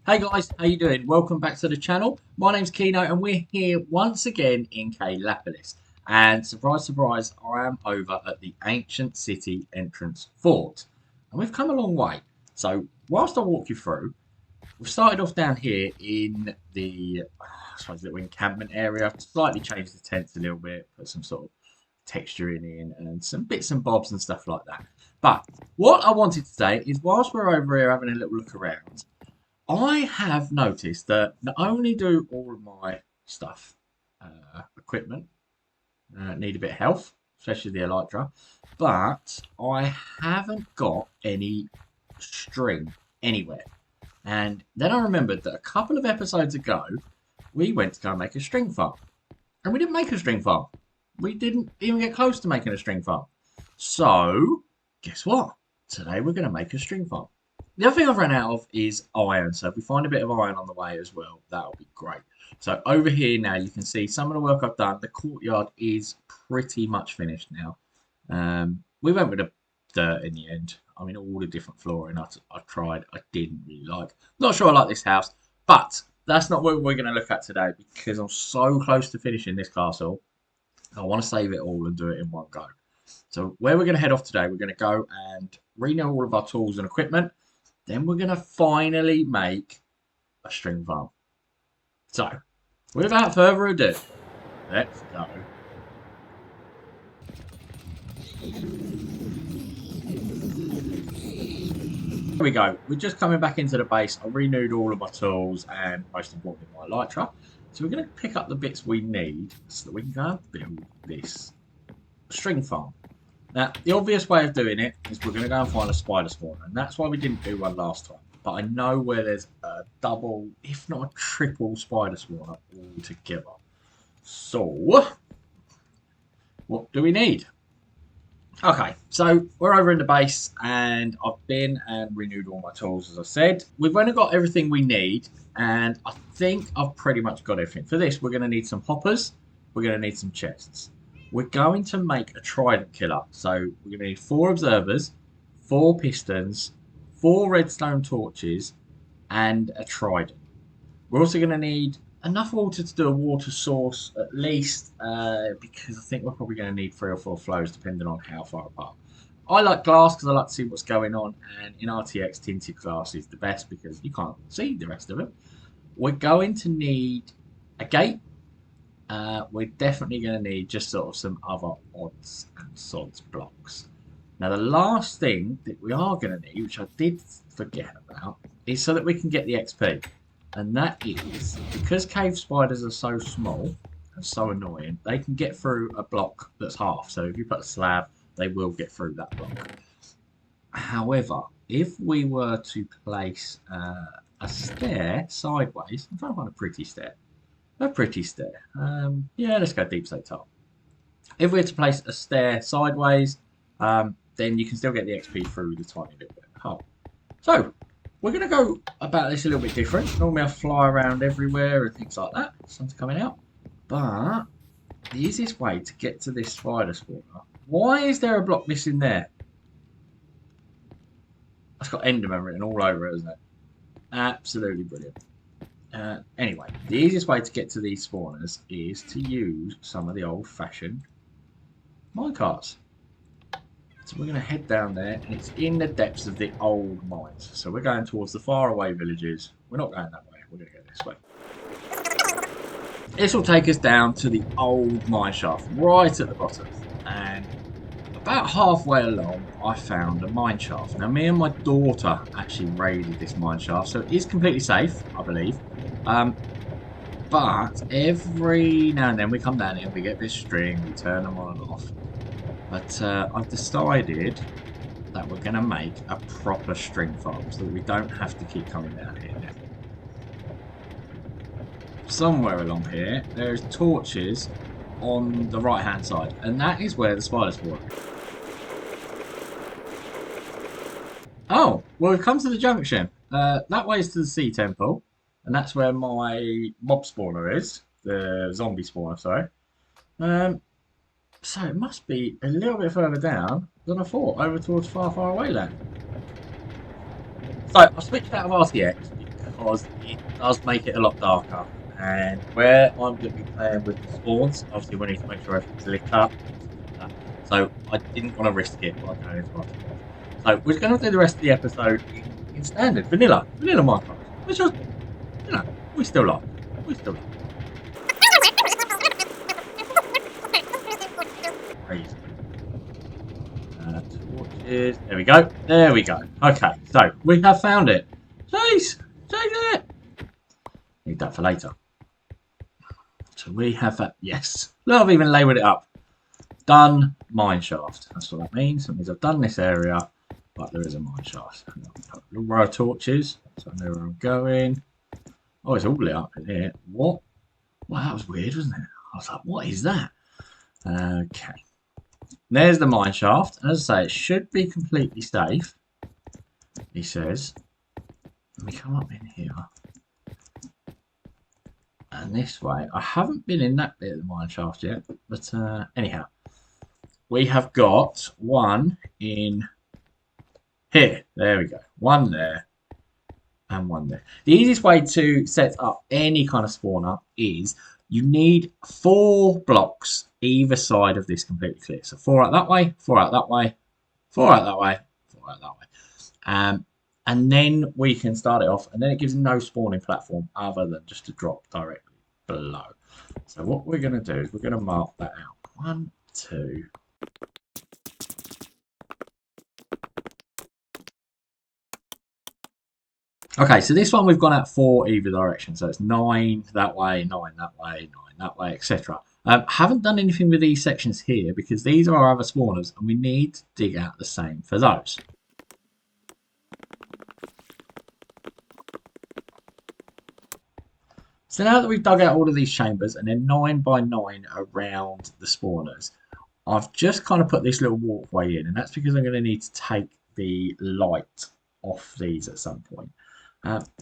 Hey guys, how you doing? Welcome back to the channel. My name's Kino and we're here once again in Kaylapolis. And surprise, surprise, I am over at the ancient city entrance fort. And we've come a long way. So whilst I walk you through, we've started off down here in the I suppose little encampment area. Slightly changed the tents a little bit, put some sort of texturing in and some bits and bobs and stuff like that. But what I wanted to say is whilst we're over here having a little look around, I have noticed that not only do all of my stuff, equipment, need a bit of health, especially the elytra, but I haven't got any string anywhere. And then I remembered that a couple of episodes ago, we went to go and make a string farm. And we didn't make a string farm. We didn't even get close to making a string farm. So, guess what? Today we're going to make a string farm. The other thing I've run out of is iron, so if we find a bit of iron on the way as well, that'll be great. So over here now, you can see some of the work I've done. The courtyard is pretty much finished now. We went with the dirt in the end. I mean, all the different flooring I tried, I didn't really like. Not sure I like this house, but that's not what we're going to look at today because I'm so close to finishing this castle. I want to save it all and do it in one go. So where we're going to head off today, we're going to go and renew all of our tools and equipment. Then we're going to finally make a string farm. So, without further ado, let's go. There we go. We're just coming back into the base. I renewed all of my tools and most importantly my elytra. So we're going to pick up the bits we need so that we can go and build this string farm. Now, the obvious way of doing it is we're going to go and find a spider spawner, and that's why we didn't do one last time. But I know where there's a double, if not a triple spider spawner all together. So, what do we need? Okay, so we're over in the base, and I've been and renewed all my tools, as I said. We've only got everything we need, and I think I've pretty much got everything. For this, we're going to need some hoppers, we're going to need some chests. We're going to make a trident killer. So we're going to need 4 observers, 4 pistons, 4 redstone torches, and a trident. We're also going to need enough water to do a water source at least, because I think we're probably going to need 3 or 4 flows depending on how far apart. I like glass because I like to see what's going on, and in RTX tinted glass is the best because you can't see the rest of it. We're going to need a gate. We're definitely going to need just sort of some other odds and sods blocks. Now, the last thing that we are going to need, which I did forget about, is so that we can get the XP. And that is, because cave spiders are so small and so annoying, they can get through a block that's half. So if you put a slab, they will get through that block. However, if we were to place a stair sideways, I'm trying to find a pretty stair. A pretty stair. Yeah, let's go deep slate tile. If we were to place a stair sideways, then you can still get the XP through the tiny little bit of the hole. So, we're going to go about this a little bit different. Normally I fly around everywhere and things like that. Sun's coming out. But, the easiest way to get to this spider spawner... Why is there a block missing there? That's got Enderman written all over it, isn't it? Absolutely brilliant. Anyway, the easiest way to get to these spawners is to use some of the old-fashioned minecarts. So we're going to head down there, and it's in the depths of the old mines. So we're going towards the faraway villages. We're not going that way. We're going to go this way. This will take us down to the old mine shaft, right at the bottom. And about halfway along, I found a mine shaft. Now, me and my daughter actually raided this mine shaft, so it is completely safe, I believe. But every now and then we come down here, we get this string, we turn them on and off. But I've decided that we're going to make a proper string farm so that we don't have to keep coming down here now. Somewhere along here, there's torches on the right hand side, and that is where the spiders spawn. Oh, well, we've come to the junction. That way is to the sea temple, and that's where my mob spawner is, the zombie spawner, sorry. So it must be a little bit further down than I thought, over towards far, far away land. So I switched out of RTX because it does make it a lot darker. And where I'm going to be playing with the spawns, obviously we need to make sure everything's lit up. So I didn't want to risk it by going into our spawns. So we're going to do the rest of the episode in standard vanilla Minecart, which was, you know, we still like. We still like. Crazy. Torches. There we go. There we go. Okay, so we have found it. Chase it. Need that for later. So we have that. Yes. Look, I've even labelled it up. Done mine shaft. That's what that means. That means I've done this area, but there is a mine shaft. Put a little row of torches, so I know where I'm going. Oh, it's all lit up in here. What? Well, that was weird, wasn't it? I was like, what is that? Okay. There's the mine shaft. As I say, it should be completely safe. He says. Let me come up in here. And this way. I haven't been in that bit of the mine shaft yet. But anyhow. We have got one in here. There we go. One there. And one there. The easiest way to set up any kind of spawner is you need 4 blocks either side of this completely clear. So 4 out that way, 4 out that way, 4 out that way, 4 out that way. And then we can start it off, and then it gives no spawning platform other than just to drop directly below. So what we're going to do is we're going to mark that out. 1, 2. Okay, so this one we've gone out 4 either direction. So it's 9 that way, 9 that way, 9 that way, etc. Haven't done anything with these sections here because these are our other spawners and we need to dig out the same for those. So now that we've dug out all of these chambers and then 9 by 9 around the spawners, I've just kind of put this little walkway in, and that's because I'm going to need to take the light off these at some point.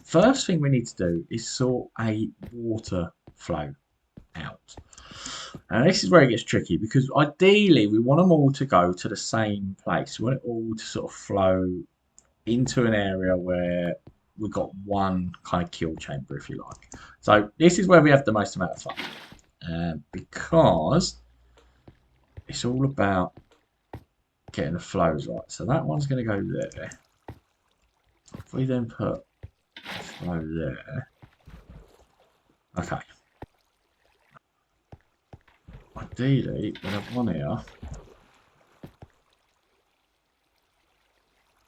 First thing we need to do is sort a water flow out. And this is where it gets tricky because ideally we want them all to go to the same place. We want it all to sort of flow into an area where we've got one kind of kill chamber, if you like. So this is where we have the most amount of fun because it's all about getting the flows right. So that one's going to go there. If we then put a flow there. Okay. Ideally, we'll have one here.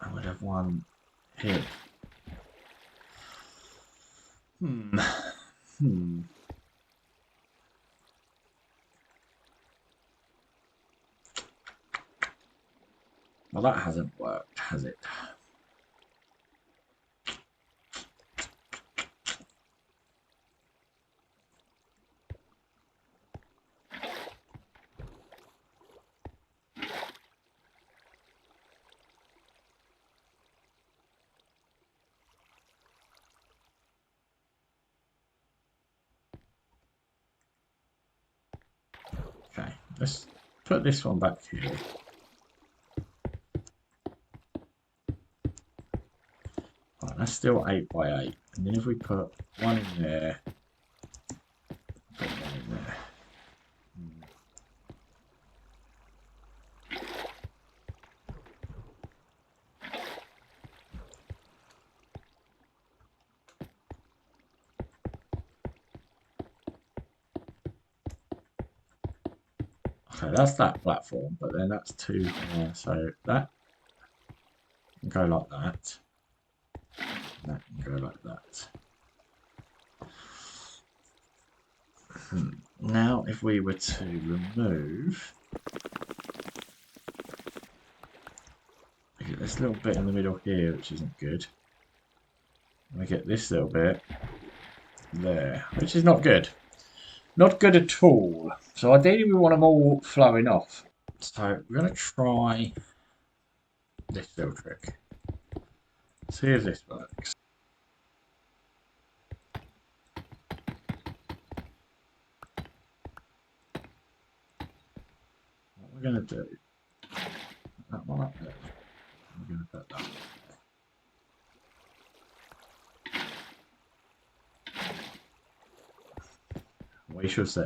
And we'll have one here. Well, that hasn't worked, has it? Okay, let's put this one back here. Right, that's still 8 by 8. And then if we put one in there, put one in there. Okay, that's that platform, but then that's too high. So that can go like that. That can go like that. Now, if we were to remove, we get this little bit in the middle here, which isn't good. We get this little bit there, which is not good. Not good at all. So ideally we want them all flowing off. So we're going to try this little trick. See if this works. What we're going to do, that one up there. We're going to put that one there. We shall see.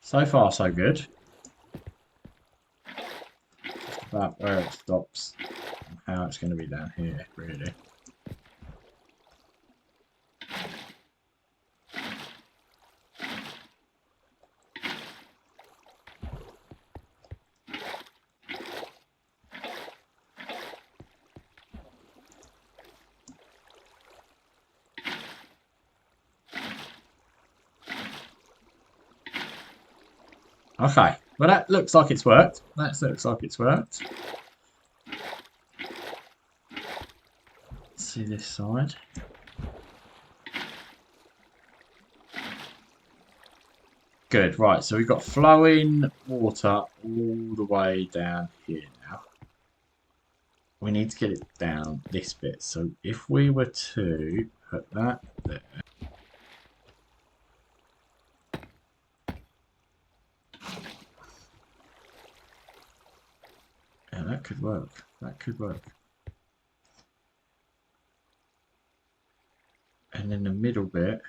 So far, so good. Just about where it stops and how it's going to be down here, really. Okay, well that looks like it's worked. That looks like it's worked. Let's see this side. Good, right, so we've got flowing water all the way down here now. We need to get it down this bit. So if we were to put that there. Yeah, that could work. That could work. And then the middle bit,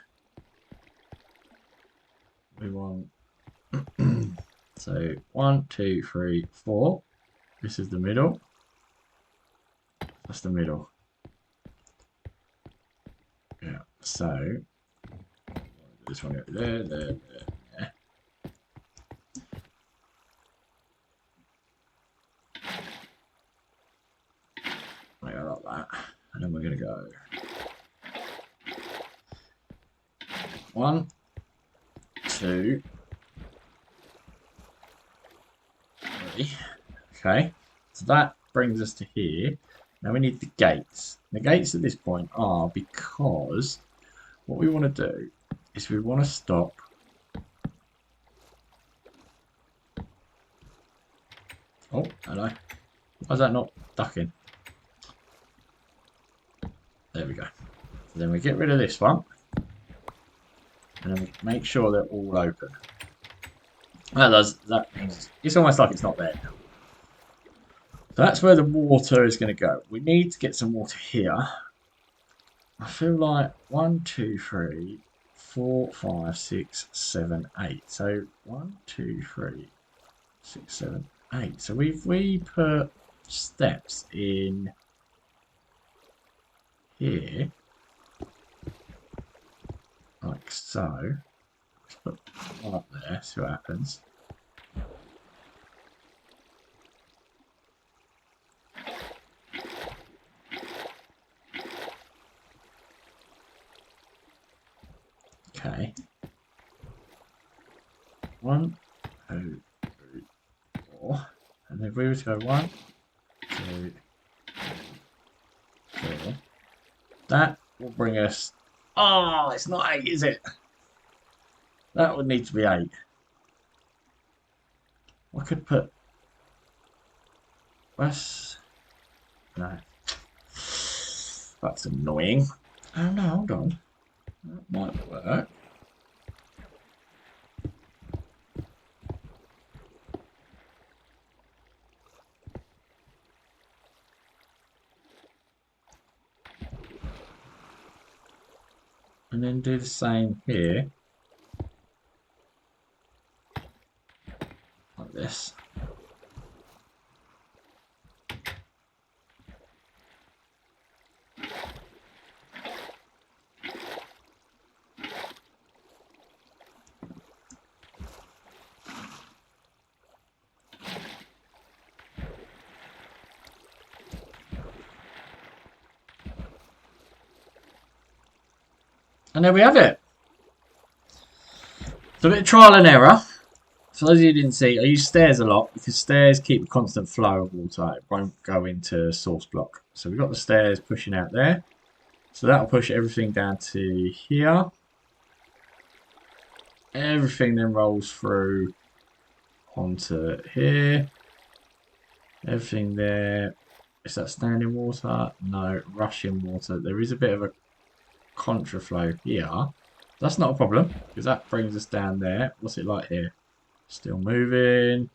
we want so 1, 2, 3, 4. This is the middle. That's the middle. Yeah. So this one over there, there. Like that, and then we're gonna go 1, 2, 3. Okay, so that brings us to here. Now we need the gates. The gates at this point are because what we want to do is we want to stop. Oh, hello. Why is that not ducking? There we go. So then we get rid of this one. And then we make sure they're all open. That means it's almost like it's not there now. So that's where the water is going to go. We need to get some water here. I feel like 1, 2, 3, 4, 5, 6, 7, 8. So 1, 2, 3, 6, 7, 8. So we put steps in here, like so. Let's put one up there, see what happens. Okay. 1, 2, 3, 4. And then if we were to go 1, 2, 3, 4. That will bring us. Oh, it's not 8, is it? That would need to be 8. I could put. West. No. That's annoying. Oh no, hold on. That might work. And then do the same here. Like this. And there we have it. It's a bit of trial and error. For those of you who didn't see, I use stairs a lot because stairs keep a constant flow of water. It won't go into source block. So we've got the stairs pushing out there. So that'll push everything down to here. Everything then rolls through onto here. Everything there. Is that standing water? No, rushing water. There is a bit of a contraflow here. That's not a problem because that brings us down there. What's it like here? Still moving.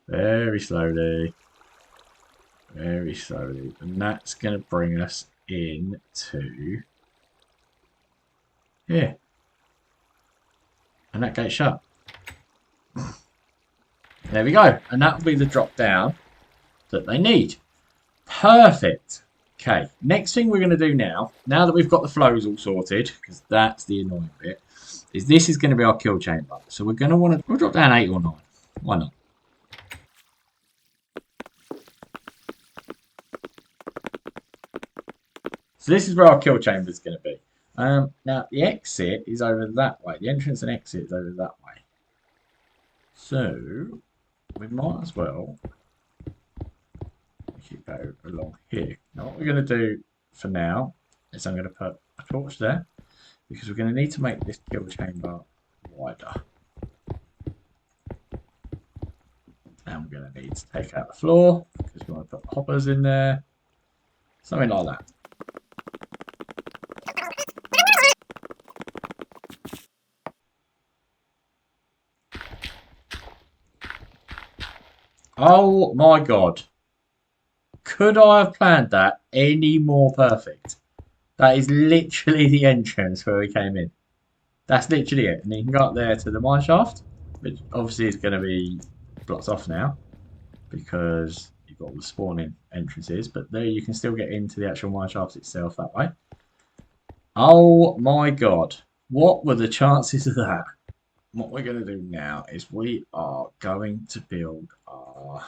Very slowly. Very slowly. And that's going to bring us into here. And that gate's shut. There we go. And that will be the drop down that they need. Perfect. Okay, next thing we're going to do now that we've got the flows all sorted, because that's the annoying bit, is this is going to be our kill chamber. So we're going to want to, we'll drop down 8 or 9. Why not? So this is where our kill chamber is going to be. Now, the exit is over that way. The entrance and exit is over that way. So, we might as well go along here. Now, what we're going to do for now is I'm going to put a torch there, because we're going to need to make this kill chamber wider. And we're going to need to take out the floor, because we want to put hoppers in there. Something like that. Oh my god. Could I have planned that any more perfect? That is literally the entrance where we came in. That's literally it. And you can go up there to the mine shaft, which obviously is going to be blocked off now because you've got all the spawning entrances. But there you can still get into the actual mine shaft itself that way. Oh my god. What were the chances of that? What we're going to do now is we are going to build our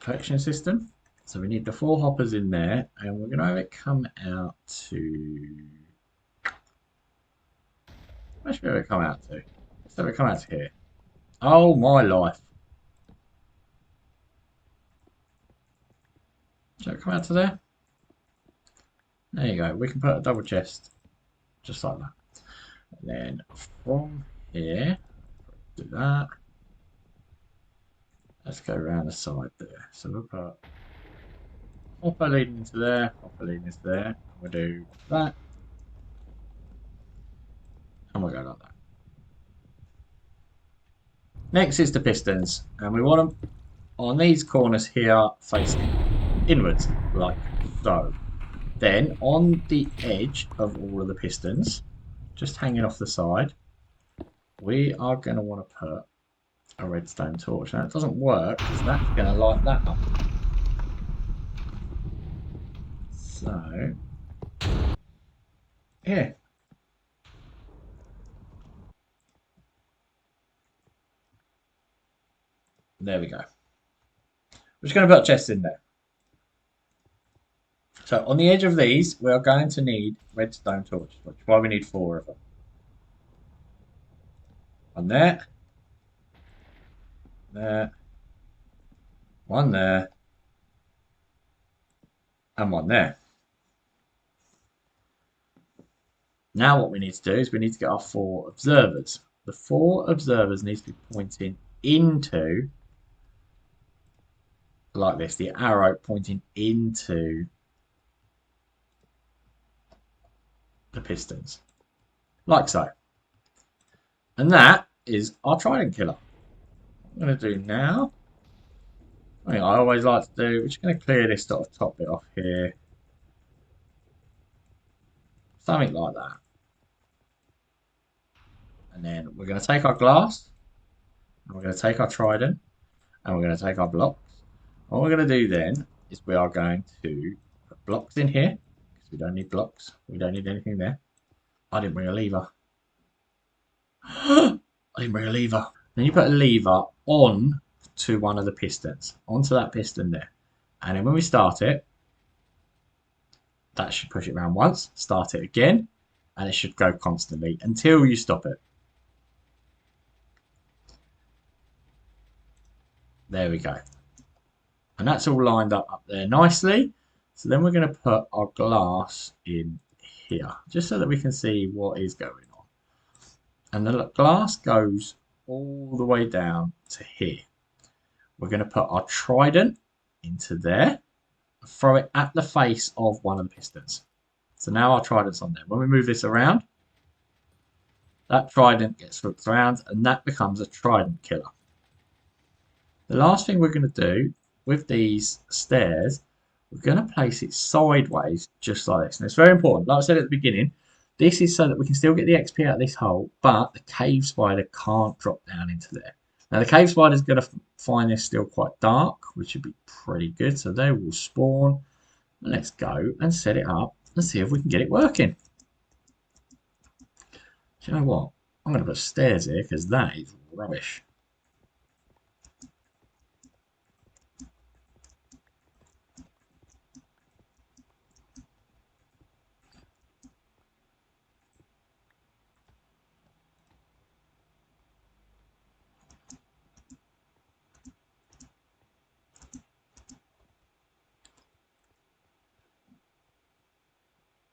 collection system. So we need the 4 hoppers in there, and we're going to have it come out to... Where should we have it come out to? Let's have it come out to here. Oh my life. Should it come out to there? There you go. We can put a double chest just like that. And then from here, do that. Let's go around the side there. So we'll put hopper leading into there, hopper leading into there. We'll do that. And we'll go like that. Next is the pistons. And we want them on these corners here facing inwards, like so. Then on the edge of all of the pistons, just hanging off the side, we are going to want to put a redstone torch. Now it doesn't work because that's going to light that up. So, yeah. There we go. We're just going to put chests in there. So on the edge of these, we are going to need redstone torches, which is why we need 4 of them. One there. There. One there. And one there. Now what we need to do is we need to get our 4 observers. The 4 observers need to be pointing into, like this, the arrow pointing into the pistons. Like so. And that is our trident killer. What I'm going to do now, I always like to do, we're just going to clear this sort of top bit off here. Something like that. And then we're going to take our glass, and we're going to take our trident, and we're going to take our blocks. What we're going to do then is we are going to put blocks in here, because we don't need blocks. We don't need anything there. I didn't bring a lever. I didn't bring a lever. Then you put a lever on to one of the pistons, onto that piston there. And then when we start it, that should push it around once, start it again, and it should go constantly until you stop it. There we go. And that's all lined up there nicely. So then we're going to put our glass in here, just so that we can see what is going on. And the glass goes all the way down to here. We're going to put our trident into there, throw it at the face of one of the pistons. So now our trident's on there. When we move this around, That trident gets looked around and that becomes a trident killer. The last thing we're going to do with these stairs, we're going to place it sideways just like this. And it's very important. Like I said at the beginning, this is so that we can still get the XP out of this hole, but the cave spider can't drop down into there. Now the cave spider is going to find this still quite dark, which would be pretty good. So they will spawn. Let's go and set it up and see if we can get it working. Do you know what? I'm going to put stairs here because that is rubbish.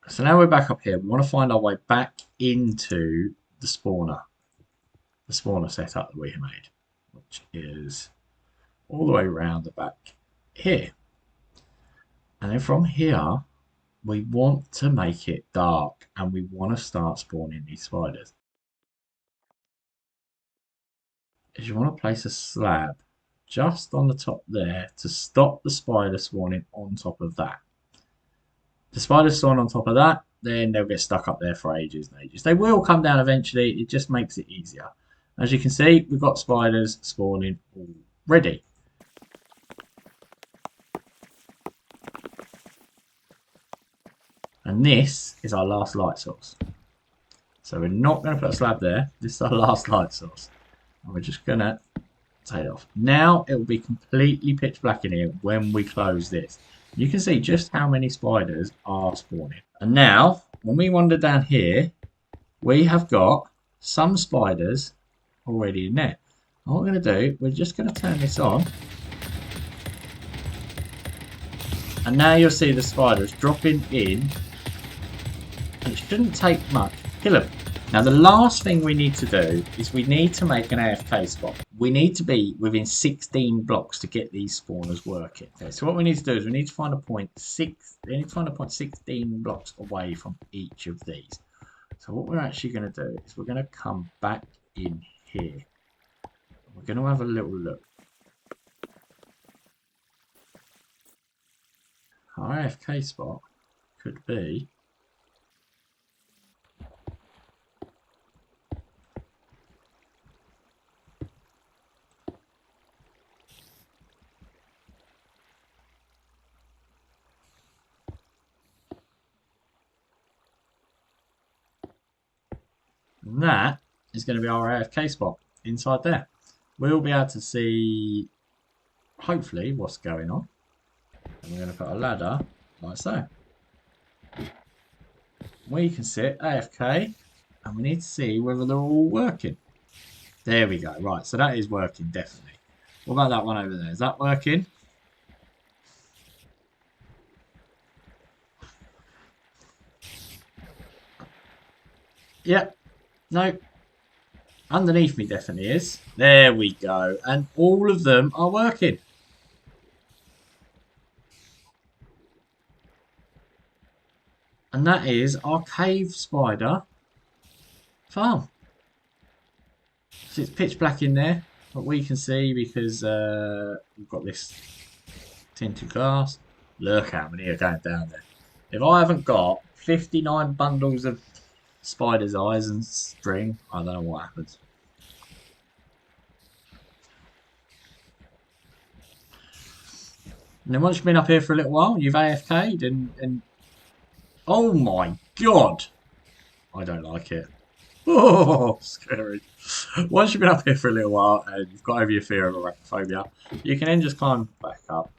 So now we're back up here. We want to find our way back into the spawner setup that we made, which is all the way around the back here. And then from here, we want to make it dark and we want to start spawning these spiders. Is you want to place a slab just on the top there to stop the spider spawning on top of that. The spiders spawn on top of that, then they'll get stuck up there for ages and ages. They will come down eventually, it just makes it easier. As you can see, we've got spiders spawning already. And this is our last light source. So we're not going to put a slab there, this is our last light source. And we're just going to take it off. Now it will be completely pitch black in here when we close this. You can see just how many spiders are spawning. And now, when we wander down here, we have got some spiders already in there. And what we're going to do, we're just going to turn this on. And now you'll see the spiders dropping in. And it shouldn't take much to kill them. Now the last thing we need to do is we need to make an AFK spot. We need to be within 16 blocks to get these spawners working. Okay, so what we need to do is we need to find a point 16 blocks away from each of these. So what we're actually going to do is we're going to come back in here. We're going to have a little look. Our AFK spot could be and that is going to be our AFK spot inside there. We'll be able to see, hopefully, what's going on. And we're going to put a ladder like so. We can sit AFK and we need to see whether they're all working. There we go. Right, so that is working, definitely. What about that one over there? Is that working? Yep. No. Underneath me definitely is. There we go. And all of them are working. And that is our cave spider farm. So it's pitch black in there. But we can see because we've got this tinted glass. Look how many are going down there. If I haven't got 59 bundles of spider's eyes and string, I don't know what happens. And then once you've been up here for a little while, you've AFK'd and oh my god! I don't like it. Oh, scary. Once you've been up here for a little while and you've got over your fear of arachnophobia, you can then just climb back up.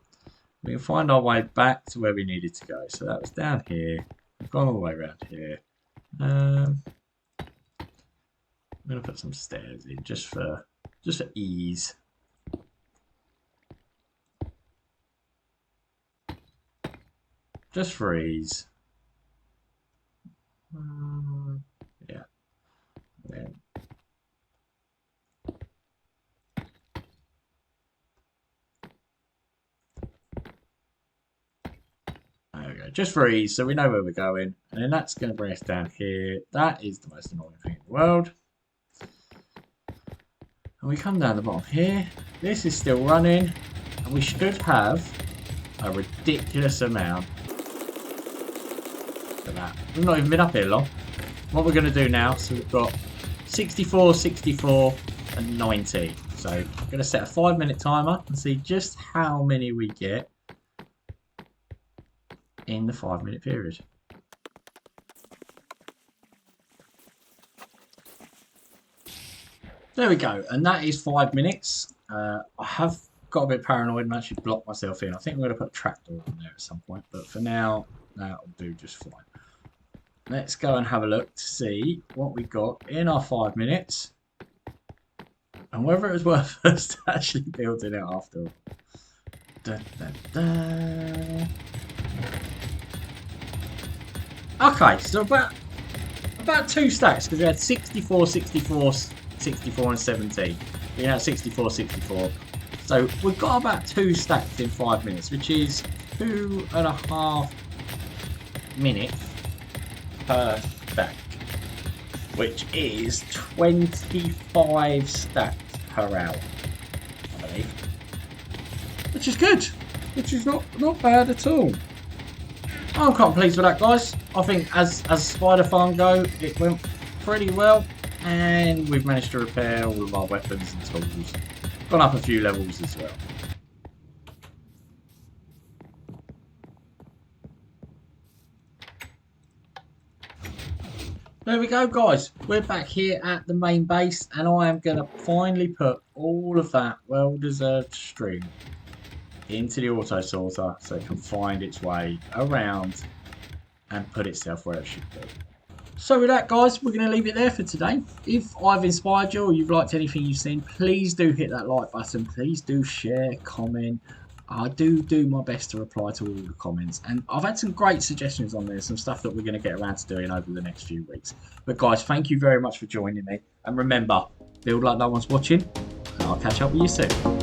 We can find our way back to where we needed to go. So that was down here. We've gone all the way around here. I'm going to put some stairs in just for ease. Just for ease. Yeah. Then there we go. Just for ease, so we know where we're going. And then that's going to bring us down here. That is the most annoying thing in the world. And we come down the bottom here. This is still running. And we should have a ridiculous amount. Look at that. We've not even been up here long. What we're going to do now, so we've got 64, 64 and 90. So I'm going to set a 5-minute timer and see just how many we get in the 5-minute period. There we go, and that is 5 minutes. I have got a bit paranoid and actually blocked myself in. I think I'm going to put a trapdoor on there at some point, but for now, that'll do just fine. Let's go and have a look to see what we got in our 5 minutes and whether it was worth us actually building it after all. Da, da, da. Okay, so about 2 stacks because we had 64, 64, 64 and 17. We had 64, 64. So we've got about 2 stacks in 5 minutes, which is 2.5 minutes per stack, which is 25 stacks per hour, I believe. Which is good. Which is not bad at all. I'm quite pleased with that, guys. I think as Spider Farm go, it went pretty well. And we've managed to repair all of our weapons and tools. Gone up a few levels as well. There we go, guys. We're back here at the main base, and I am going to finally put all of that well-deserved string into the auto sorter so it can find its way around and put itself where it should be. So with that, guys, we're going to leave it there for today. If I've inspired you or you've liked anything you've seen, please do hit that like button. Please do share, comment. I do my best to reply to all the comments. And I've had some great suggestions on there, some stuff that we're going to get around to doing over the next few weeks. But guys, thank you very much for joining me. And remember, build like no one's watching. And I'll catch up with you soon.